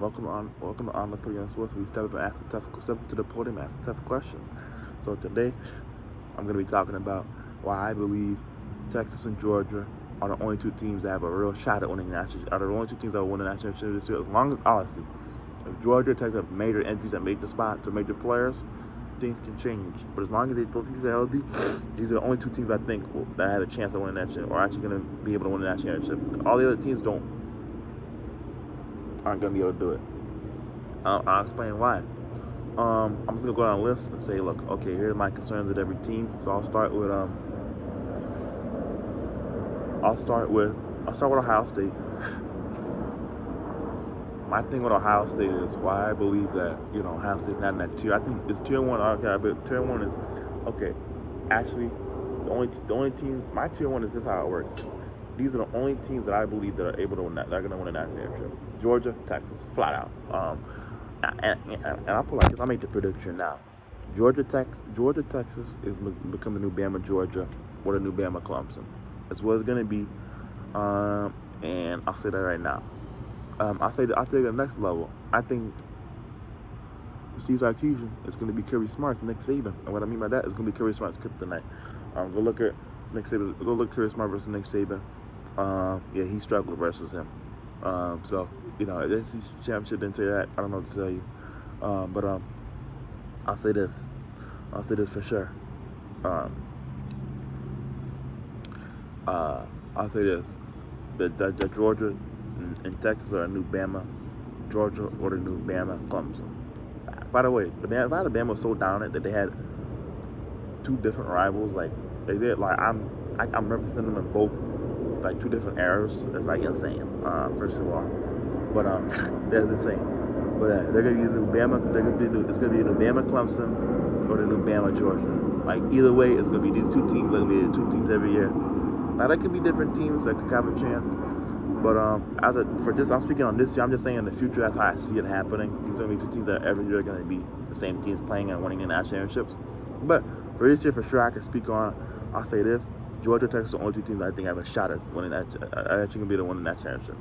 Welcome to Putting on Sports. We step up to the podium, and ask the tough questions. So today, I'm going to be talking about why I believe Texas and Georgia are the only two teams that have a real shot at winning the national. Are the only two teams that will win the national championship this year. As long as honestly, if Georgia Texas have major injuries at major spots or major players, things can change. But as long as they both teams are healthy, these are the only two teams I think that had a chance of winning that championship, or actually going to be able to win the national championship. All the other teams aren't going to be able to do it. I'll explain why. I'm just gonna go down a list and say, look, okay, here's my concerns with every team. So I'll start with Ohio State. My thing with Ohio State is why I believe that Ohio State's not in that tier. I think it's tier one. Okay, but tier one is okay. Actually, the only teams. My tier one is this how it works. These are the only teams that I believe that are able to win that. They're going to win a national championship. Georgia, Texas, flat out. And I'll put like this. I'll make the prediction now. Georgia, Texas is become the new Bama, Georgia, or the new Bama, Clemson. That's what it's going to be. And I'll say that right now. I'll take the next level. I think Steve Sarkisian is going to be Kirby Smart's Nick Saban. And what I mean by that is going to be Kirby Smart's kryptonite. Go look at Nick Saban. Go look at Kirby Smart versus Nick Saban. Yeah, he struggled versus him. So, this championship didn't tell you that. I don't know what to tell you. But I'll say this. I'll say this for sure. I'll say this. That Georgia and Texas are a new Bama. Georgia or the new Bama, Clemson. By the way, Bama was so dominant that they had two different rivals. Like, they did. Like, I'm representing them in both, like, two different eras. It's like insane. First of all, but that's insane. But they're gonna be the new Bama. It's gonna be the new Bama Clemson or the new Bama Georgia. Like either way, it's gonna be these two teams. They're gonna be the two teams every year. Now there could be different teams that could have a chance. But I'm speaking on this year. I'm just saying in the future, that's how I see it happening. These are gonna be two teams that every year are gonna be the same teams playing and winning the national championships. But for this year, for sure, I can speak on. I'll say this: Georgia, Texas are the only two teams I think have a shot at winning that. Actually, gonna be the winning that championship.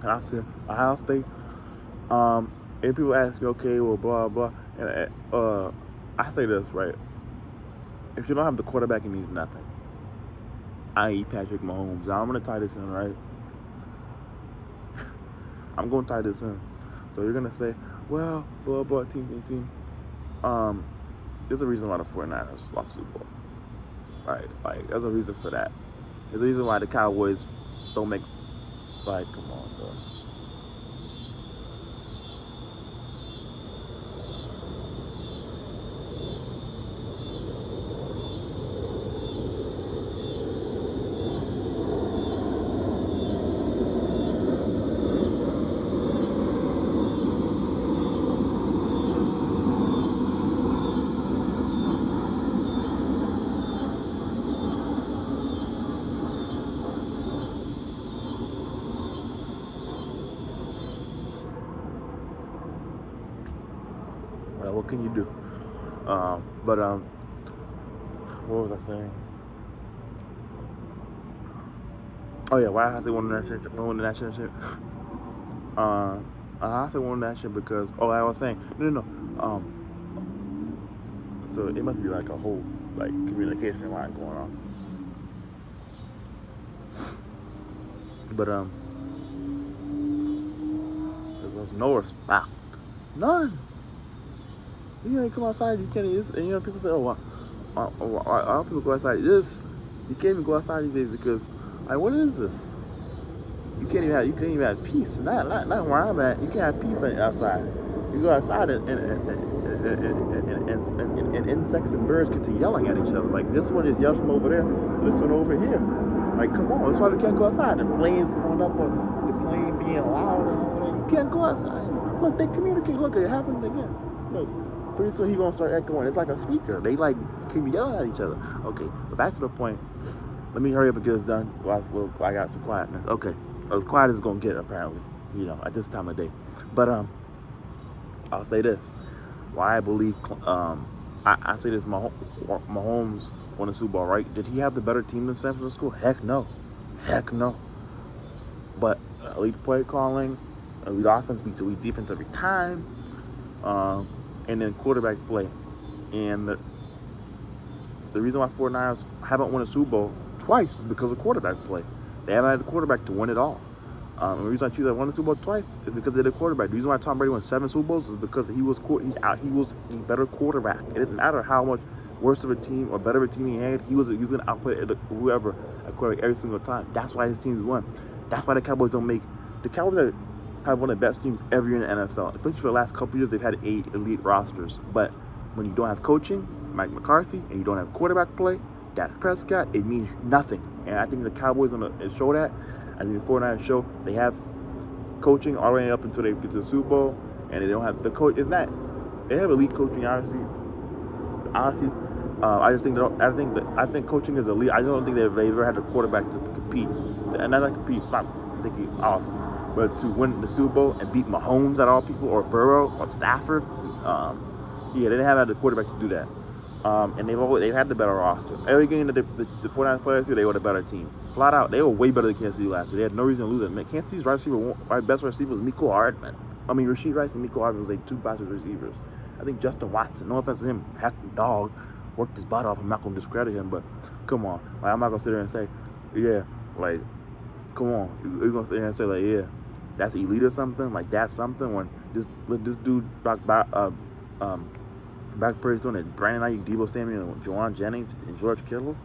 And I said Ohio State. And people ask me, okay, well, blah blah, and I say this right: if you don't have the quarterback, it means nothing. I.e. Patrick Mahomes. Now I'm gonna tie this in, right? I'm gonna tie this in. So you're gonna say, well, blah blah, team. There's a reason why the 49ers lost the Super Bowl, right? Like, there's a reason for that. There's a reason why the Cowboys don't make, like, come on, bro. What can you do? But what was I saying? Oh yeah, why I say won the national championship? I say won the national because I was saying no. So it must be like a whole like communication line going on. But there's no respect, none. You can't come outside. You can't. And people say, why people go outside? You can't even go outside these days because, like, what is this? You can't even have peace. Not where I'm at. You can't have peace outside. You go outside and insects and birds get to yelling at each other. Like, this one is yelling from over there, this one over here. Like, come on, that's why we can't go outside. The planes going up, or the plane being loud and all that. You can't go outside. Look, they communicate. Look, it happened again. Look. Pretty soon he gonna start echoing. It's like a speaker. They like keep yelling at each other. Okay, but back to the point. Let me hurry up and get this done. I got some quietness. Okay, as quiet as it's gonna get apparently. At this time of day. But I'll say this. Why I believe I say this. Mahomes won the Super Bowl, right? Did he have the better team than San Francisco? Heck no. But elite play calling, elite offense beats elite defense every time, and then quarterback play. And the reason why 49ers haven't won a Super Bowl twice is because of quarterback play. They haven't had a quarterback to win it all. And the reason I choose that won the Super Bowl twice is because they had a quarterback. The reason why Tom Brady won 7 Super Bowls is because he was a better quarterback. It didn't matter how much worse of a team or better of a team he had. He was going to output whoever a quarterback every single time. That's why his teams won. That's why the Cowboys don't make the Cowboys have one of the best teams every year in the NFL. Especially for the last couple years, they've had 8 elite rosters. But when you don't have coaching, Mike McCarthy, and you don't have quarterback play, Dak Prescott, it means nothing. And I think the Cowboys are going to show that. I think the 49ers show they have coaching all the way up until they get to the Super Bowl, and they don't have the coach. It's not they have elite coaching, honestly. I just think I think coaching is elite. I just don't think they've ever had a quarterback to compete, and not compete, not thinking awesome, but to win the Super Bowl and beat Mahomes at all people, or Burrow or Stafford. Yeah, they didn't have the quarterback to do that. And they've had the better roster. Every game that the 49ers players here, they were the better team. Flat out, they were way better than Kansas City last year. They had no reason to lose it. Man, Kansas City's best receiver was Mecole Hardman. Rasheed Rice and Mecole Hardman was like 2 best receivers. I think Justin Watson, no offense to him, half the dog, worked his butt off. I'm not going to discredit him, but come on. Like, I'm not going to sit there and say, yeah, like, come on. You're going to sit there and say, like, yeah, that's elite or something? Like, that's something? When this dude, Back Perry's doing it. Brandon Ayuk, Deebo Samuel, Juwan Jennings, and George Kittle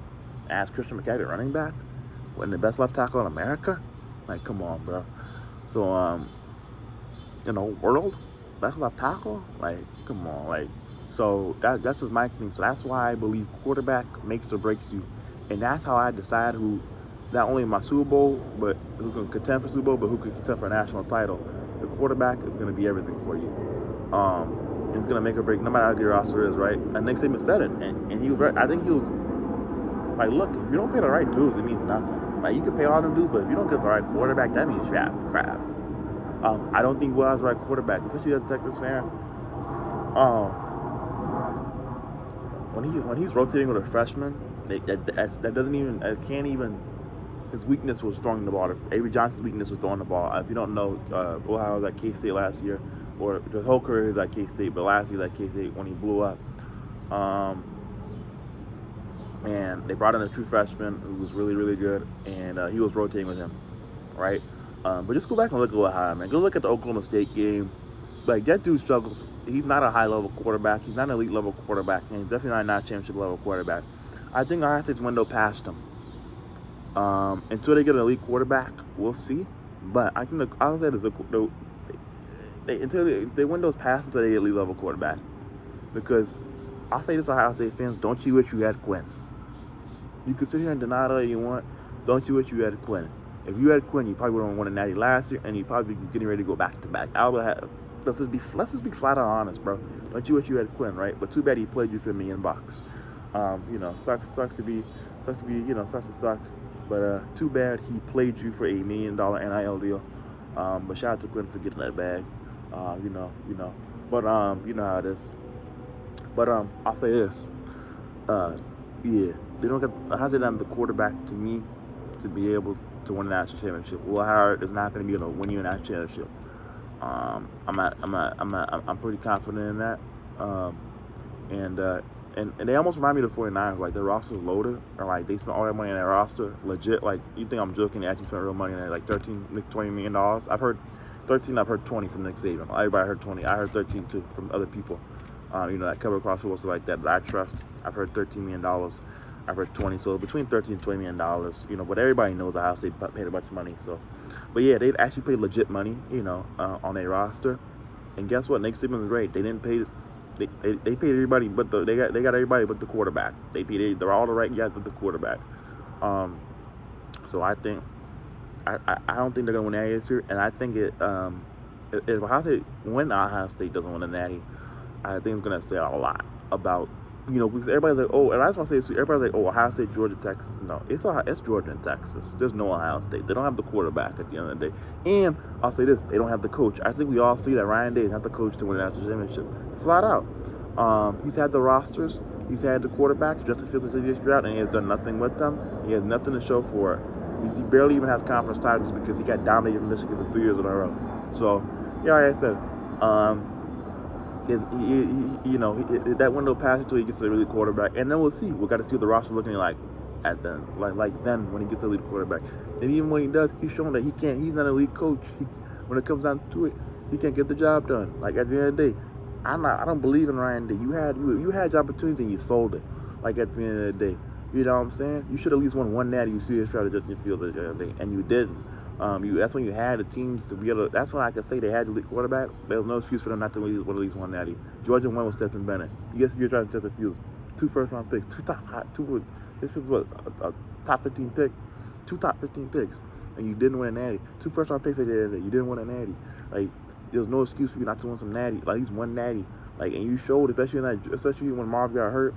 as Christian McCaffrey running back, when the best left tackle in America. Like, come on, bro. So, world best left tackle. Like, come on. Like, so that's just my thing. So that's why I believe quarterback makes or breaks you, and that's how I decide who, not only in my Super Bowl, but who can contend for Super Bowl, but who can contend for a national title. The quarterback is going to be everything for you. It's going to make or break no matter how good your roster is, right? And Nick Saban said it, and he was right. I think he was like, look, if you don't pay the right dues, it means nothing. Like, you can pay all them dues, but if you don't get the right quarterback, that means crap. I don't think Will has the right quarterback, especially as a Texas fan. When he's rotating with a freshman, that doesn't even, can't even. His weakness was throwing the ball. Avery Johnson's weakness was throwing the ball. If you don't know, Ohio was at K-State last year, or his whole career he was at K-State, but last year he was at K-State when he blew up. And they brought in a true freshman who was really, really good, and he was rotating with him, right? But just go back and look at Ohio, man. Go look at the Oklahoma State game. Like, that dude struggles. He's not a high-level quarterback. He's not an elite-level quarterback, and he's definitely not a championship-level quarterback. I think Ohio State's window passed him. Until they get an elite quarterback, we'll see. But I think Ohio State is until the window's passed until they get elite level quarterback. Because I'll say this, Ohio State fans, don't you wish you had Quinn? You can sit here and deny it all you want. Don't you wish you had Quinn? If you had Quinn, you probably would have won a natty last year, and you probably be getting ready to go back to back. Let's just be flat out honest, bro. Don't you wish you had Quinn, right? But too bad he played you for $1 million. Sucks to suck. But too bad he played you for $1 million NIL deal. But shout out to Quinn for getting that bag. But you know how it is. But I'll say this. Yeah, they don't get. How's it done the quarterback to me to be able to win a national championship? Will Howard is not going to be able to win you a national championship. I'm pretty confident in that. And they almost remind me of the 49ers. Like, their roster's loaded, or like they spent all that money on their roster. Legit, like, you think I'm joking? They actually spent real money on it, like $20 million. I've heard 13. I've heard 20 from Nick Saban. Everybody heard 20. I heard 13 too from other people. That cover across football, stuff like that I trust. I've heard $13 million. I've heard 20. So between 13 and $20 million. But everybody knows Ohio State paid a bunch of money. So, but yeah, they've actually paid legit money. On their roster. And guess what? Nick Saban was great. They didn't pay. They paid everybody, but they got everybody but the quarterback. They're all the right guys but the quarterback. So I think I don't think they're gonna win the Natty this year, and I think if Ohio State doesn't win the Natty, I think it's gonna say a lot about because everybody's like, oh, and I just want to say this, everybody's like, oh, Ohio State, Georgia, Texas. No, it's Georgia and Texas. There's no Ohio State. They don't have the quarterback at the end of the day. And I'll say this, they don't have the coach. I think we all see that Ryan Day is not the coach to win a national championship. Flat out. He's had the rosters. He's had the quarterbacks. Justin Fields until this year out, and he has done nothing with them. He has nothing to show for it. He barely even has conference titles because he got dominated in Michigan for 3 years in a row. So, yeah, like I said, that window passes until he gets to the lead quarterback, and then we'll see. We got to see what the roster looking like at then, like then when he gets the lead quarterback. And even when he does, he's shown that he can't. He's not a lead coach. When it comes down to it, he can't get the job done. Like at the end of the day, I don't believe in Ryan Day. You had your opportunities and you sold it. Like at the end of the day, you know what I'm saying? You should at least won one natty. You see his strategy Justin Fields at the end of the day, and you didn't. That's when you had the teams to be able to. That's when I could say they had the lead quarterback. There was no excuse for them not to win at least one natty. Georgia won with Stetson Bennett. You guess you're trying to Justin Fields. 2 first-round picks, this was what a top 15 pick, 2 top 15 picks, and you didn't win a natty. 2 first-round picks they did. You didn't win a natty. Like there's no excuse for you not to win some natty. Like he's one natty. Like and you showed, especially when Marv got hurt.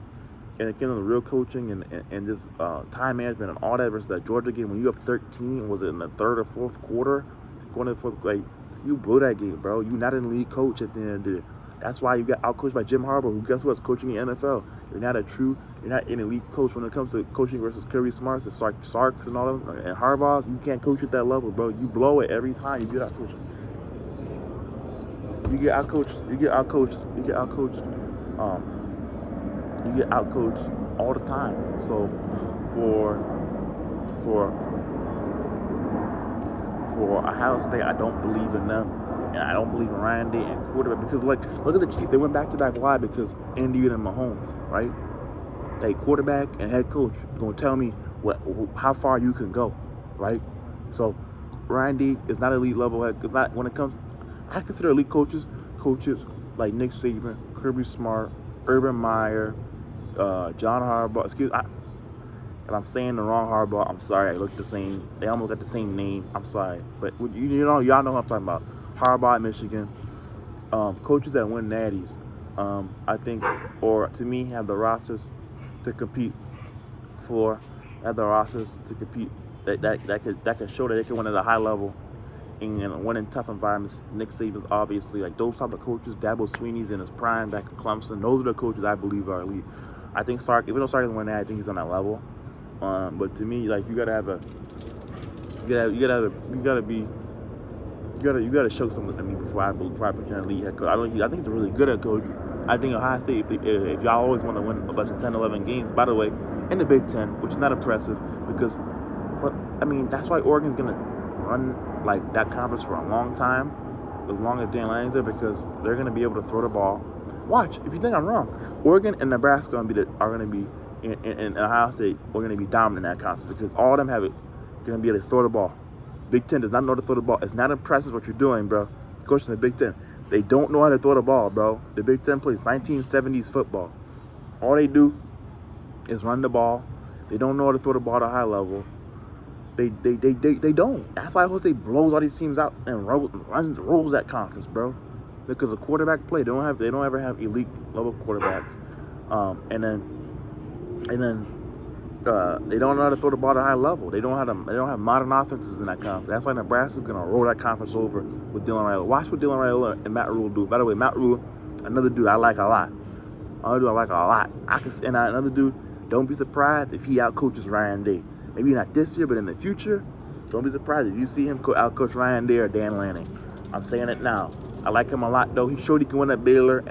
And it came to the real coaching and just time management and all that versus that Georgia game when you up 13, was it in the third or fourth quarter? Going to the fourth, like you blew that game, bro. You not an elite coach at the end of the day. That's why you got outcoached by Jim Harbaugh, who guess what's coaching the NFL. You're not an elite coach when it comes to coaching versus Kirby Smarts and Sarks and all them and Harbaugh's. You can't coach at that level, bro. You blow it every time you get outcoached. You get outcoached. You get outcoached all the time. So for Ohio State, I don't believe in them, and I don't believe in Ryan Day and quarterback because look at the Chiefs. They went back to back. Why? Because Andy and Mahomes, right? They quarterback and head coach gonna tell me how far you can go, right? So Ryan Day is not elite level head. It's not when it comes. I consider elite coaches like Nick Saban, Kirby Smart, Urban Meyer, John Harbaugh. If I'm saying the wrong Harbaugh, I'm sorry. I look the same. They almost got the same name. I'm sorry, but y'all know what I'm talking about. Harbaugh at Michigan, coaches that win natties. I think, or to me, have the rosters to compete that could show that they can win at a high level and win in tough environments. Nick Saban's obviously like those type of coaches. Dabo Sweeney's in his prime back in Clemson. Those are the coaches I believe are elite. I think Sark, even though Sark doesn't win that, I think he's on that level. But to me, like you gotta show something to me before I put you in a lead head coach. I think he's a really good head coach. I think Ohio State, if y'all always want to win a bunch of 10, 11 games, by the way, in the Big Ten, which is not impressive because, that's why Oregon's gonna run like that conference for a long time, as long as Dan Lanning's there, because they're gonna be able to throw the ball. Watch, if you think I'm wrong, Oregon and Nebraska are gonna be in Ohio State. We're gonna be dominant in that conference because all of them have it. Gonna be able to throw the ball. Big Ten does not know how to throw the ball. It's not impressive what you're doing, bro. Coaching the Big Ten, they don't know how to throw the ball, bro. The Big Ten plays 1970s football. All they do is run the ball. They don't know how to throw the ball at a high level. They don't. That's why Ohio State blows all these teams out and rolls that conference, bro. Because of quarterback play, they don't ever have elite level quarterbacks, and then they don't know how to throw the ball at a high level. They don't have modern offenses in that conference. That's why Nebraska's gonna roll that conference over with Dylan Raiola. Watch what Dylan Raiola and Matt Rule do. By the way, Matt Rule, another dude I like a lot. Another dude, don't be surprised if he outcoaches Ryan Day. Maybe not this year, but in the future, don't be surprised if you see him outcoach Ryan Day or Dan Lanning. I'm saying it now. I like him a lot, though. He showed he can win at Baylor,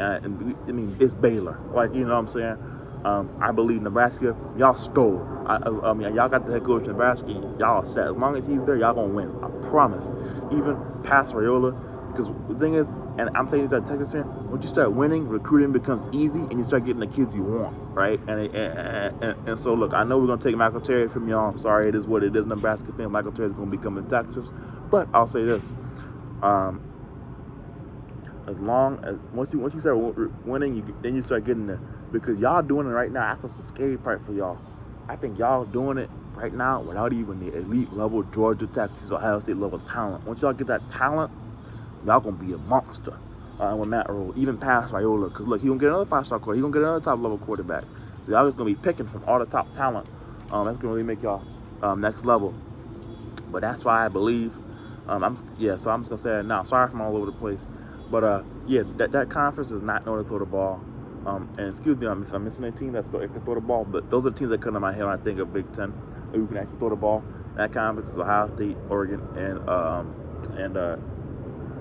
it's Baylor. Like, you know what I'm saying? I believe Nebraska, y'all stole. Y'all got the head coach of Nebraska, y'all set. As long as he's there, y'all gonna win. I promise. Even past Raiola, because the thing is, and I'm saying this as a Texas fan, once you start winning, recruiting becomes easy, and you start getting the kids you want, right? And so, look, I know we're gonna take Michael Terry from y'all. I'm sorry, it is what it is. Nebraska fan, Michael Terry's gonna be coming to Texas, but I'll say this. As long as once you start winning, then you start getting the, because y'all doing it right now. That's just the scary part for y'all. I think y'all doing it right now without even the elite level Georgia, Texas, Ohio State level talent. Once y'all get that talent, y'all gonna be a monster with Matt Rule, even past Raiola. Because look, he gonna get another 5-star quarterback. He gonna get another top level quarterback. So y'all just gonna be picking from all the top talent. That's gonna really make y'all next level. But that's why I believe. So I'm just gonna say it now. Sorry if I'm all over the place. But that conference is not knowing to throw the ball. And excuse me, I'm missing a team that can throw the ball. But those are the teams that come to my head when I think of Big Ten, who can actually throw the ball. That conference is Ohio State, Oregon, and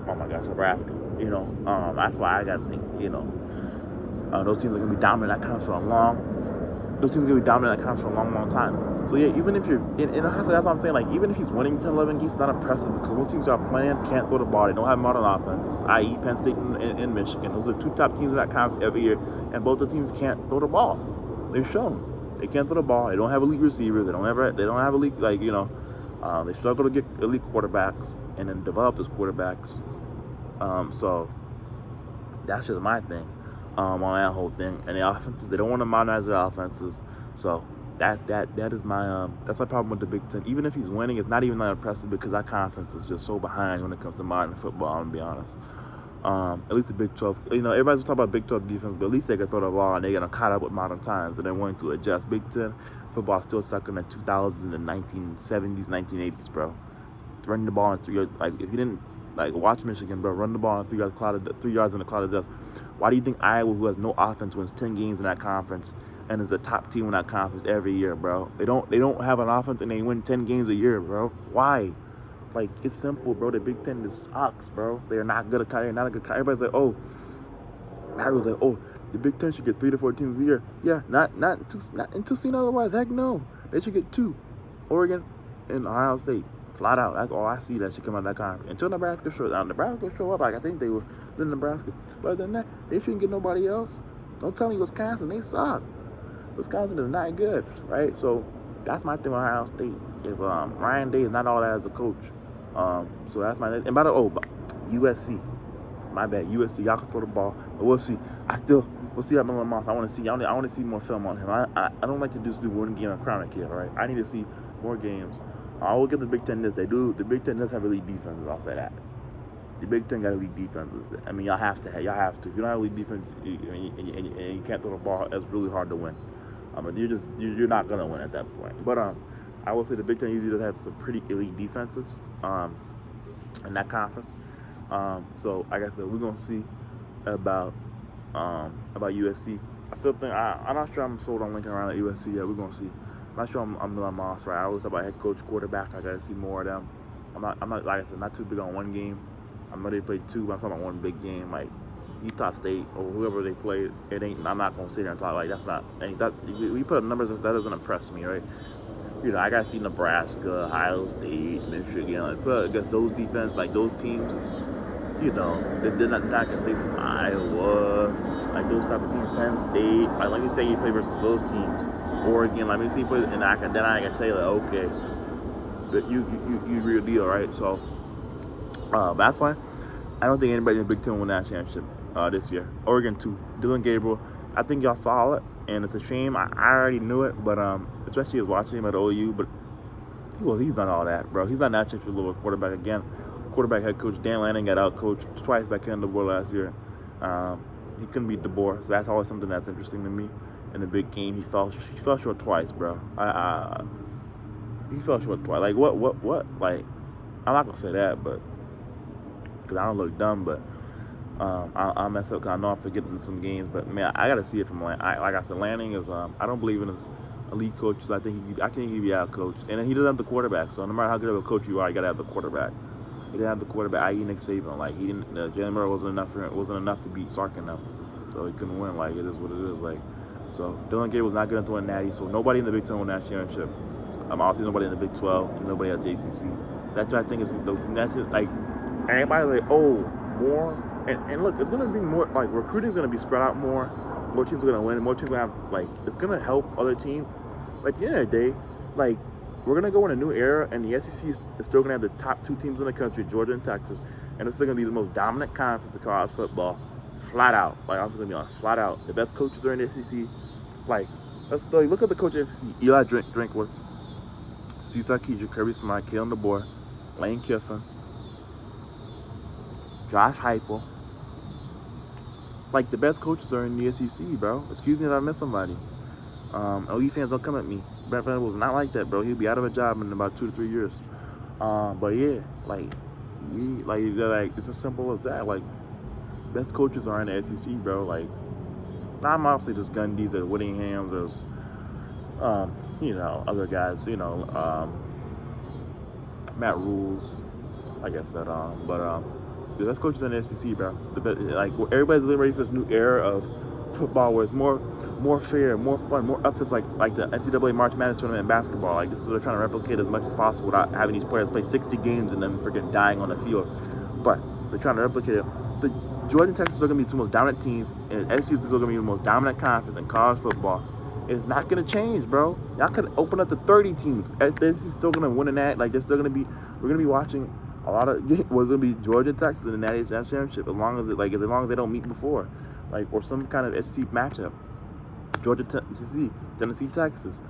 Oh my gosh, Nebraska. That's why I got to think. Those teams are gonna be dominant in that conference for a long. Those teams are gonna be dominant in that conference for a long, long time. So yeah, even if you're, that's what I'm saying. Like even if he's winning 10, 11 games, it's not impressive because most teams are playing can't throw the ball. They don't have modern offenses, i.e., Penn State and Michigan. Those are the two top teams in that conference every year, and both the teams can't throw the ball. They've shown they can't throw the ball. They don't have elite receivers. They don't have elite they struggle to get elite quarterbacks and then develop those quarterbacks. So that's just my thing on that whole thing. And the offenses, they don't want to modernize their offenses. So that is my that's my problem with the Big Ten. Even if he's winning, it's not even that impressive because that conference is just so behind when it comes to modern football. I'm gonna be honest. At least the Big 12, everybody's talking about Big 12 defense, but at least they can throw the ball and they're gonna caught up with modern times and they're willing to adjust. Big Ten football still stuck in the 2000s and 1970s, 1980s, bro. Running the ball in 3 yards, like if you didn't watch Michigan, bro, run the ball in 3 yards, 3 yards in a cloud of dust. Why do you think Iowa, who has no offense, wins 10 games in that conference and is the top team in that conference every year, bro? They don't have an offense and they win 10 games a year, bro. Why? Like it's simple, bro. The Big Ten just sucks, bro. They're not good at they're not a good. Everybody's like, oh, Larry was like, oh, the Big Ten should get 3 to 4 teams a year. Yeah, not until seen otherwise. Heck no, they should get 2, Oregon and Ohio State. Flat out. That's all I see that should come out of that conference. Until Nebraska shows up. Nebraska show up. Like I think they were in Nebraska. But other than that, they shouldn't get nobody else. Don't tell me Wisconsin. They suck. Wisconsin is not good, right? So that's my thing with Ohio State. Is Ryan Day is not all that as a coach. So that's my, and by the USC. My bad. USC. Y'all can throw the ball. But we'll see. We'll see how Miller Moss. I want to see more film on him. I don't like to just do one game on Crown Kid, right? I need to see more games. I will give the Big Ten this. They do. The Big Ten does have elite defenses. I'll say that. The Big Ten got elite defenses. I mean, y'all have to. If you don't have elite defense and you can't throw the ball, it's really hard to win. You're not gonna win at that point. But I will say the Big Ten usually does have some pretty elite defenses in that conference. So like I said, we're gonna see about USC. I still think I'm not sure I'm sold on Lincoln around at USC yet. We're gonna see. I'm not sure I'm Miller Moss, right? I always talk about head coach, quarterback. I gotta see more of them. I'm not like I said, not too big on one game. I'm ready to play 2, but I'm talking about one big game, like Utah State or whoever they played. I'm not gonna sit here and talk like that's not. We put up numbers that doesn't impress me, right? I gotta see Nebraska, Ohio State, Michigan. Like, put against those defense, like those teams. They're not gonna say some Iowa, like those type of teams, Penn State. Like let me say you play versus those teams. Oregon, let me see, then I can tell you, like, okay, but you real deal, right? So, that's why I don't think anybody in the Big Ten will win that championship this year. Oregon 2, Dylan Gabriel. I think y'all saw it, and it's a shame. I already knew it, but especially as watching him at OU, but he's not all that, bro. He's not natural for a little quarterback again. Quarterback head coach Dan Lanning got out coached twice by Ken DeBoer last year. He couldn't beat DeBoer, so that's always something that's interesting to me. In the big game, he fell short twice, bro. He fell short twice. Like what? Like I'm not gonna say that, but because I don't look dumb, but I mess up because I know I'm forgetting some games. But man, I gotta see it from like I said, Lanning is. I don't believe in his elite coaches. I think I think he'd be out coached, and then he doesn't have the quarterback. So no matter how good of a coach you are, you gotta have the quarterback. He didn't have the quarterback. I.e. Nick Saban. Like he didn't. Jalen Murray wasn't enough to beat Sark and them, so he couldn't win. Like it is what it is. Like. So Dylan Gabriel was not going to throw a natty. So nobody in the Big Ten won that championship. Obviously nobody in the Big 12 and nobody at the ACC. So that's what I think is like everybody like more and look, it's going to be more like recruiting is going to be spread out more. More teams are going to win. More teams are going to have like it's going to help other teams. But at the end of the day, like we're going to go in a new era, and the SEC is still going to have the top 2 teams in the country, Georgia and Texas, and it's still going to be the most dominant conference of college football. Flat out, like I'm just gonna be honest, flat out. The best coaches are in the SEC. Like, look at the coaches in the SEC: Eli Drinkwitz, Steve Sarkisian, Kirby Smart, Kalen DeBoer, Lane Kiffin, Josh Heupel. Like the best coaches are in the SEC, bro. Excuse me if I miss somebody. OU fans don't come at me. Brett Venables not like that, bro. He'll be out of a job in about 2 to 3 years. But yeah, like it's as simple as that. Like. Best coaches are in the SEC, bro. Like, I'm obviously just Gundy's or Whittingham's or, other guys, Matt Rules, like I said, The best coaches in the SEC, bro. Like everybody's ready for this new era of football where it's more fair, more fun, more upsets like the NCAA March Madness tournament in basketball. Like this is what they're trying to replicate as much as possible without having these players play 60 games and then freaking dying on the field. But they're trying to replicate it. The Georgia and Texas are going to be two most dominant teams, and SEC is still going to be the most dominant conference in college football. It's not going to change, bro. Y'all could open up to 30 teams. SEC is still going to win in that. Like they're still going to be. We're going to be watching a lot of games. Was going to be Georgia and Texas in the Natty Championship as long as they don't meet before, or some kind of SEC matchup. Georgia, Tennessee, Texas.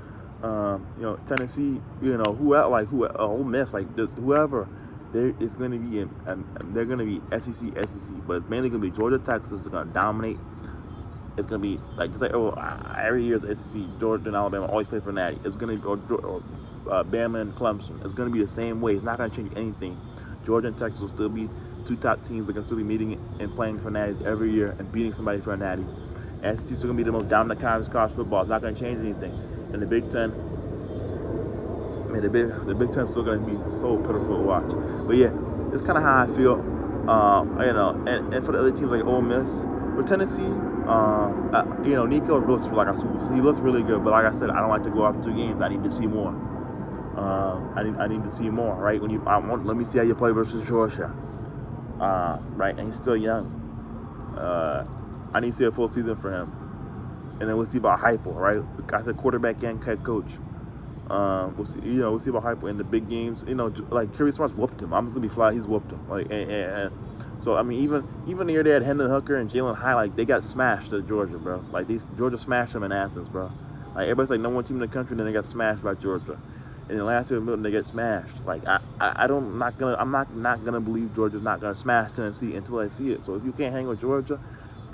Tennessee. Ole Miss, whoever. It's going to be they're going to be SEC, but it's mainly going to be Georgia, Texas. Is going to dominate. It's going to be every year's SEC, Georgia and Alabama always play for Natty. It's going to be Bama and Clemson. It's going to be the same way. It's not going to change anything. Georgia and Texas will still be two top teams that can still be meeting and playing for Natties every year and beating somebody for a Natty. SEC is still going to be the most dominant conference in college football. It's not going to change anything. And the Big Ten. The Big Ten is still going to be so pitiful to watch. But yeah, it's kind of how I feel. And for the other teams like Ole Miss, with Tennessee, Nico looks he looks really good. But like I said, I don't like to go after 2 games. I need to see more. I need to see more. Right? Let me see how you play versus Georgia. Right? And he's still young. I need to see a full season for him. And then we'll see about Heupel. Right? I said quarterback and head coach. We'll see. We'll see about Heupel in the big games. Like Kirby Smart's whooped him. I'm just gonna be fly. He's whooped him. So I mean, even the year they had Hendon Hooker and Jalen High, they got smashed at Georgia, bro. Georgia smashed them in Athens, bro. Like everybody's like #1 team in the country, and then they got smashed by Georgia. And then last year in Milton, they get smashed. I'm not gonna believe Georgia's not gonna smash Tennessee until I see it. So if you can't hang with Georgia,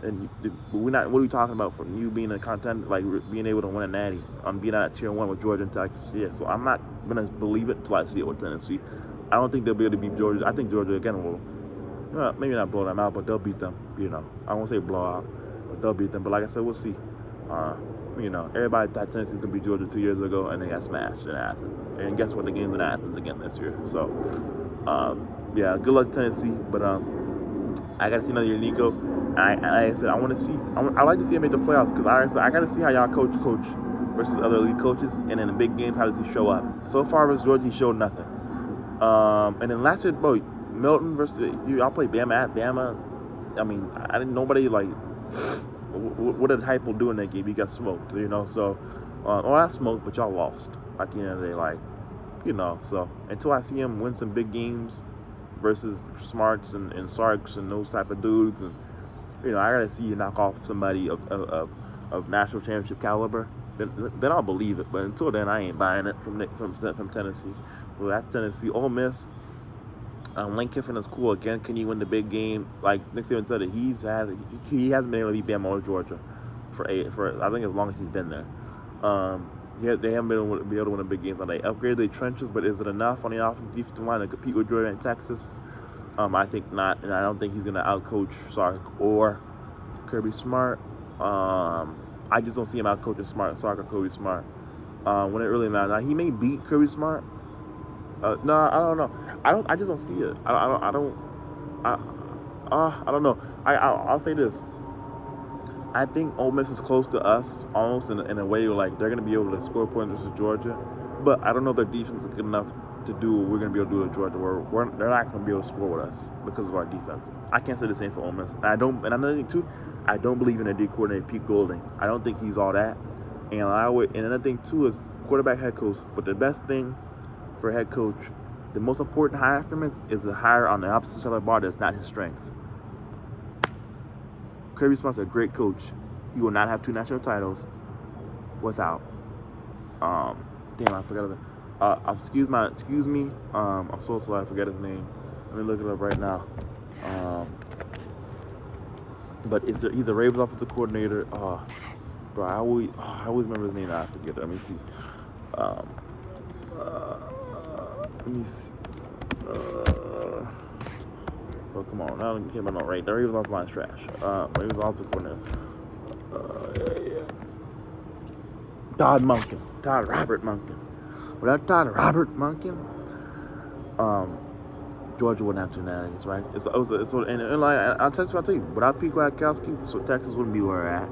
and what are we talking about from you being a contender, being able to win a Natty on being at Tier 1 with Georgia and Texas? Yeah, so I'm not gonna believe it until I see it with Tennessee. I don't think they'll be able to beat Georgia. I think Georgia again will, maybe not blow them out, but they'll beat them. I won't say blow out, but they'll beat them. But like I said, we'll see. Everybody thought Tennessee was gonna beat Georgia 2 years ago, and they got smashed in Athens. And guess what? The game's in Athens again this year. So, good luck Tennessee. But I gotta see another year, Nico. Like I said, I like to see him make the playoffs because I got to see how y'all coach versus other elite coaches, and in the big games, how does he show up? So far versus Georgia, he showed nothing. And then last year, bro, Milton versus y'all played Bama at Bama. I mean, I didn't nobody what did Heupel do in that game? He got smoked, So, not smoked, but y'all lost at the end of the day, So until I see him win some big games versus Smarts and Sarks and those type of dudes and. I gotta see you knock off somebody of national championship caliber. Then I'll believe it. But until then, I ain't buying it from Tennessee. Well, that's Tennessee. Ole Miss. Lane Kiffin is cool again. Can you win the big game? Like Nick Saban said, he hasn't been able to beat Bama or Georgia for I think as long as he's been there. They haven't been able to win a big game. They upgraded their trenches, but is it enough on the offensive defensive line to compete with Georgia and Texas? I think not, and I don't think he's going to outcoach Sark or Kirby Smart. I just don't see him outcoaching Sark or Kirby Smart when it really matters. Now, he may beat Kirby Smart. No, I don't know. I just don't see it. I don't know. I'll say this. I think Ole Miss is close to us, almost in a way where they're going to be able to score points versus Georgia, but I don't know if their defense is good enough to do what we're going to be able to do with Georgia, where they're not going to be able to score with us because of our defense. I can't say the same for Ole Miss. And another thing too, I don't believe in their D coordinator Pete Golding. I don't think he's all that. And another thing too is quarterback head coach. But the best thing for head coach, the most important hire for him is a hire on the opposite side of the ball that's not his strength. Kirby Smart's a great coach. He will not have 2 national titles without. I forgot it. Excuse me. I'm so sorry, I forget his name. Let me look it up right now. But he's a Ravens offensive coordinator. Bro, I always remember his name. I forget it. Let me see. Oh, come on. Now I can't remember right. The Ravens offensive line is trash. Ravens offensive coordinator. Todd Robert Monken. Without Todd Robert Monken, Georgia wouldn't have two natties, right? And like I'll tell you, without Pete Kwiatkowski, so Texas wouldn't be where we're at.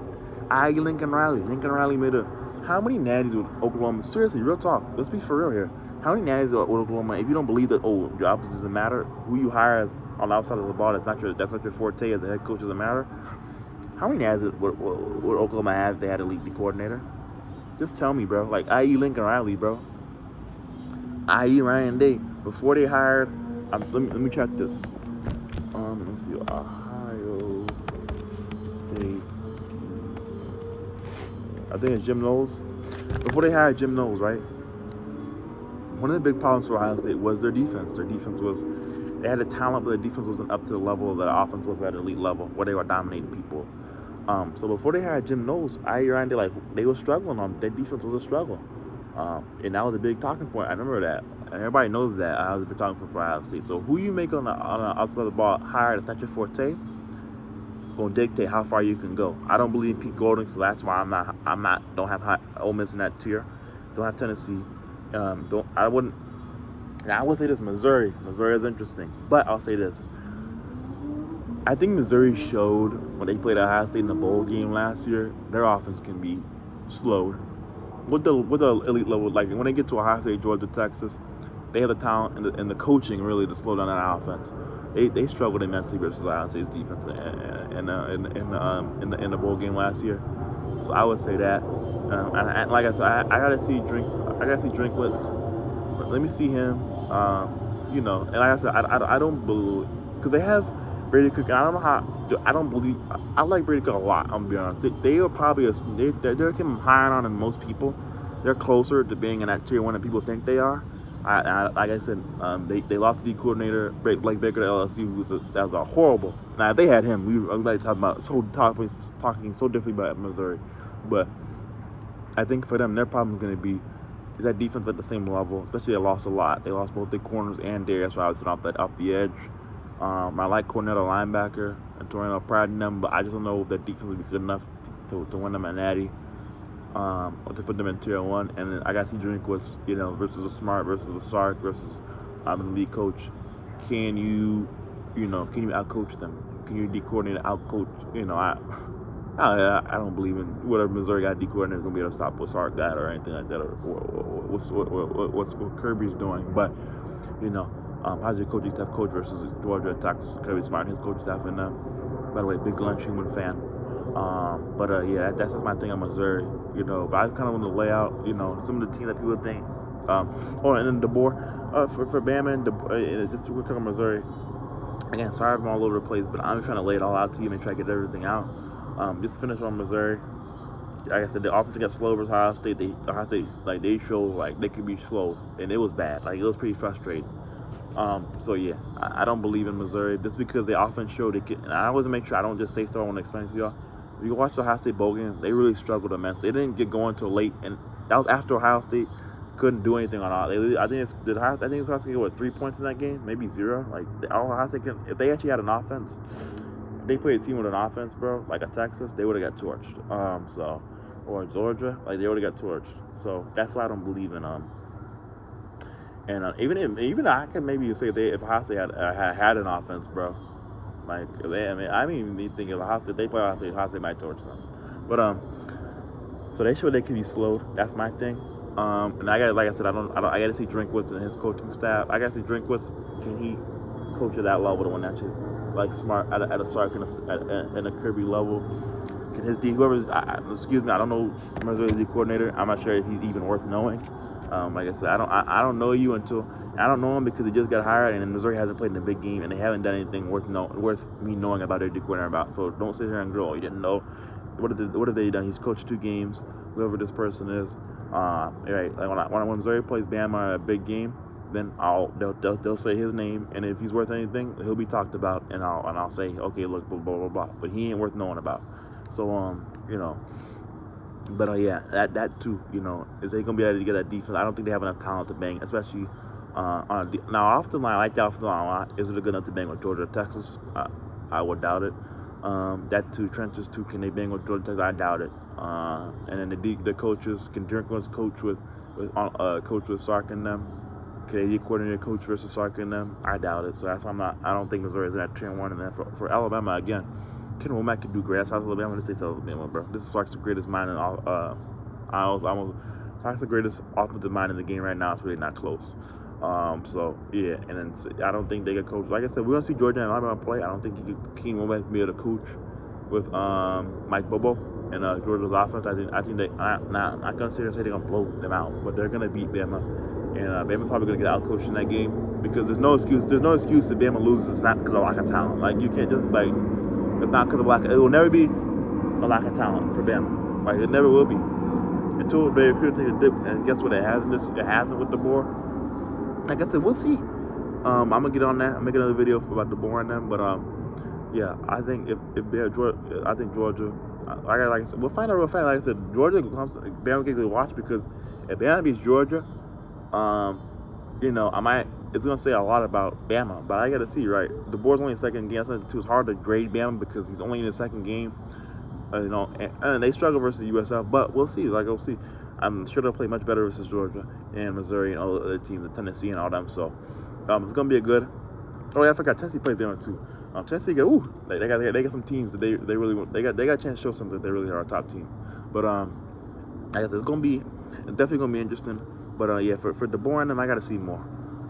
Lincoln Riley. Lincoln Riley made a. How many natties would Oklahoma? Seriously, real talk. Let's be for real here. How many natties would Oklahoma? If you don't believe that, your opposite doesn't matter. Who you hire as on the outside of the ball, that's not your forte as a head coach doesn't matter. How many natties would Oklahoma have if they had a league coordinator? Just tell me, bro. Like i.e. Lincoln Riley, bro. I.e. Ryan Day. Before they hired, let me check this. Let's see, Ohio State. I think it's Jim Knowles. Before they hired Jim Knowles, right? One of the big problems for Ohio State was their defense. Their defense was, they had the talent, but their defense wasn't up to the level that offense was at an elite level, where they were dominating people. So before they hired Jim Knowles, Ryan Day, they were struggling on their defense was a struggle. And that was a big talking point. I remember that. And everybody knows that. I was a big talking point for Ohio State. So who you make on the outside of the ball higher that's not your forte, gonna dictate how far you can go. I don't believe in Pete Golding, so that's why don't have Ole Miss in that tier. Don't have Tennessee. I would say this, Missouri. Missouri is interesting. But I'll say this. I think Missouri showed when they played Ohio State in the bowl game last year, their offense can be slowed. With the elite level, like when they get to Ohio State, Georgia, Texas, they have the talent and the coaching really to slow down that offense. They struggled immensely versus Ohio State's defense in the bowl game last year. So I would say that. And like I said, I gotta see Drinkwitz. Let me see him. And like I said, I don't believe because they have Brady Cook. And I don't know how. I don't believe. I like Brady Cook a lot. I'm gonna be honest. They are probably they're a team I'm higher on than most people. They're closer to being in that tier one that people think they are. Like I said, they lost the D coordinator Blake Baker to LSU, that was a horrible. Now if they had him, we would like talking talking so differently about Missouri, but I think for them their problem is going to be is that defense at the same level. Especially they lost a lot. They lost both their corners and Darius Robinson off the edge. I like Cornell linebacker and Torino pride in them, but I just don't know if that defense will be good enough to win them at Natty. Or to put them in tier one, and then I got to see Drinkwitz, versus a Smart, versus a Sark, versus an elite coach. Can you outcoach them? Can you D-coordinate outcoach? I don't believe in whatever Missouri got D-coordinator is going to be able to stop what Sark got or anything like that, or what Kirby's doing. But, how's your coaching staff coach versus Georgia, Texas, Kirby Smart and his coaching staff? And, by the way, big Glenn Schumann fan. That's just my thing on Missouri, but I kind of want to lay out, some of the teams that people think, and then DeBoer, for Bama and just real quick on Missouri. Again, sorry if I'm all over the place, but I'm trying to lay it all out to you and try to get everything out. Just to finish on Missouri. Like I said, the offense got slow versus Ohio State. They showed they could be slow, and it was bad. It was pretty frustrating. I don't believe in Missouri just because the offense showed it. And I always make sure I don't just say stuff I want to explain to y'all. If you watch the Ohio State bowl game, they really struggled immensely. They didn't get going till late, and that was after Ohio State couldn't do anything on all. I think Ohio State get 3 points in that game, maybe 0. Ohio State if they actually had an offense, if they played a team with an offense, bro, like a Texas, they would have got torched. Or Georgia, they would have got torched. So that's why I don't believe in And even I can maybe say if Ohio State had an offense, bro. I even think if Ohio State, they play Ohio State might torch them. But so they showed they can be slowed. That's my thing. And I got, like I said, I got to see Drinkwitz and his coaching staff. I got to see Drinkwitz. Can he coach at that level? The one that you Smart at a Sark and a Kirby level. Can his D I don't know Missouri's D coordinator. I'm not sure if he's even worth knowing. Like I said, I don't know you until I don't know him because he just got hired and Missouri hasn't played in a big game and they haven't done anything worth me knowing about their D coordinator about. So don't sit here and go, you didn't know. What have they done? He's coached 2 games. Whoever this person is, right? When Missouri plays Bama at a big game, then they'll say his name, and if he's worth anything, he'll be talked about, and I'll say, okay, look, blah blah blah blah. But he ain't worth knowing about. So But that too, is they gonna be able to get that defense? I don't think they have enough talent to bang, especially now off the line. I like that off the line a lot. Is it good enough to bang with Georgia or Texas? I would doubt it. That too, trenches too. Can they bang with Georgia Texas? I doubt it. And then the coaches can Drinkwitz coach with Sark and them. Canadian coordinator coach versus Sark and them. I doubt it. So that's why I don't think Missouri is in that tier 1. And then for Alabama again, Ken Womack can do great. That's South Alabama. Let's say South Alabama, bro. This is Sark's the greatest mind in all. Sark's the greatest offensive mind in the game right now. It's really not close. So yeah, and then I don't think they can coach. Like I said, we're gonna see Georgia and Alabama play. I don't think Ken Womack can be able to coach with Mike Bobo and Georgia's offense. I think they I'm not gonna say they're gonna blow them out, but they're gonna beat Bama, and Bama's probably gonna get out coached in that game because there's no excuse. There's no excuse that Bama loses. It's not because of lack of talent. Like you can't just like it's not because of lack. It will never be a lack of talent for Bama. Like it never will be until they appear to take a dip. And guess what? It hasn't with the board. Like I said, we'll see. I'm gonna get on that. I'll make another video about the board and them, but yeah, I think if Georgia, I think Georgia. Like I said, we'll find out real fast. Like I said, Georgia comes. Bama gets to watch because if Bama beats Georgia, you know, It's gonna say a lot about Bama, but I gotta see. Right, the board's only second game. It's hard to grade Bama because he's only in his second game. You know, and they struggle versus USF, but we'll see. Like we'll see. I'm sure they'll play much better versus Georgia and Missouri and all the other teams, Tennessee and all them. So it's gonna be a good. Oh yeah, I forgot Tennessee plays Bama too. Tennessee they got some teams that they really want. They got a chance to show something that they really are a top team. But like I said, it's definitely gonna be interesting. But yeah, for DeBoer and them, I gotta see more.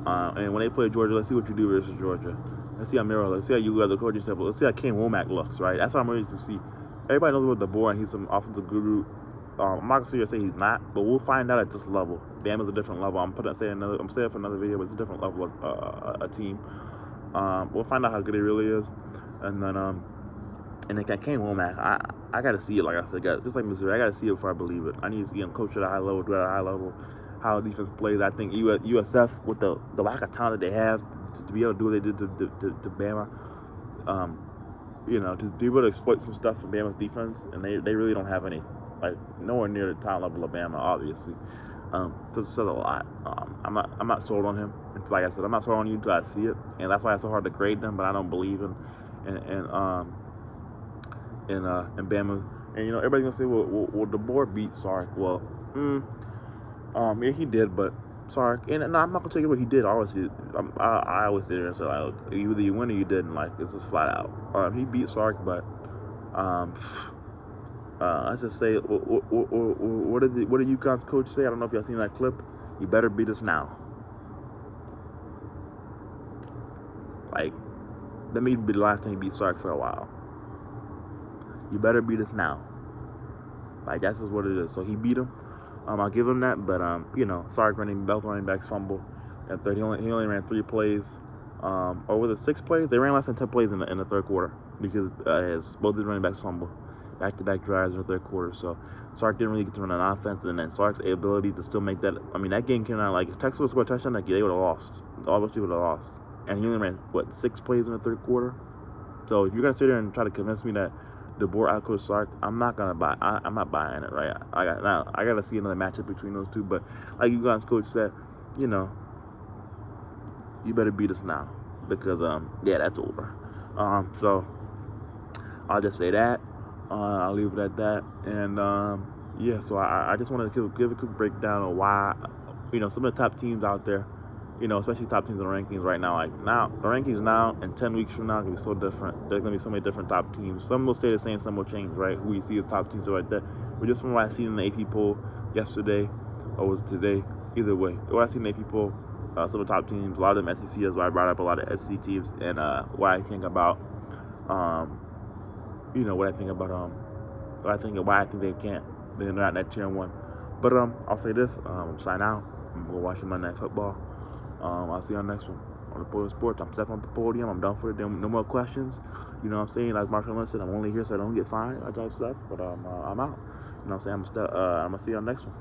And when they play Georgia, let's see what you do versus Georgia. Let's see how Miro. Let's see how you as a coach yourself. Let's see how Ken Womack looks. Right, that's what I'm ready to see. Everybody knows about DeBoer and he's some offensive guru. I'm not gonna say he's not, but we'll find out at this level. Bama's a different level. I'm saying for another video, but it's a different level of a team. We'll find out how good he really is, and then Ken Womack, I gotta see it. Like I said, just like Missouri, I gotta see it before I believe it. I need to see him coach at a high level, do it at a high level, how defense plays. I think USF with the lack of talent that they have to be able to do what they did to Bama, you know, to be able to exploit some stuff from Bama's defense, and they really don't have any, like nowhere near the talent level of Bama, obviously. This says a lot. I'm not sold on him. Like I said, I'm not sold on you until I see it, and that's why it's so hard to grade them. But I don't believe in Bama. And you know, everybody's gonna say, well, DeBoer beat Sark. Well, yeah, he did, but Sark. And no, I'm not gonna take it what he did. I always sit there and say, like, either you win or you didn't. Like, this is flat out. He beat Sark, but let's just say, what did UConn's coach say? I don't know if y'all seen that clip. You better beat us now. Like, that may be the last time he beat Sark for a while. You better beat us now. Like, that's just what it is. So he beat him. I'll give him that. But you know, Sark both running backs fumble. At third, he only ran 3 plays. Or was it 6 plays? They ran less than 10 plays in the third quarter because both his running backs fumbled. Back-to-back drives in the third quarter. So Sark didn't really get to run an offense, and then Sark's ability to still make that. I mean, that game came out like if Texas would score a touchdown, like they would have lost. All those people would have lost. And he only ran 6 plays in the third quarter. So if you're gonna sit there and try to convince me that DeBoer outcoached Sark, I'm not gonna buy. I'm not buying it. Right? I gotta see another matchup between those two. But like you guys, coach said, you know, you better beat us now because yeah, that's over. So I'll just say that. I'll leave it at that. And yeah, so I just want to give a quick breakdown of why, you know, some of the top teams out there, you know, especially top teams in the rankings right now. Like now, the rankings now and 10 weeks from now are going to be so different. There's going to be so many different top teams. Some will stay the same, some will change, right? Who we see as top teams, so like that. But just from what I seen in the AP poll yesterday, or was it today? Either way, what I seen in the AP poll, some of the top teams, a lot of them SEC, is why I brought up a lot of SEC teams, and what I think about, you know, why I think they're not in that tier 1. But I'll say this, sign out. I'm going to watch Monday Night Football. I'll see you on the next one. On the Podium Sports, I'm stepping off the podium. I'm done for it. No more questions. You know what I'm saying? Like Marshall Lynch said, I'm only here so I don't get fined, that type of stuff. But I'm out. You know what I'm saying? I'm going to see you on the next one.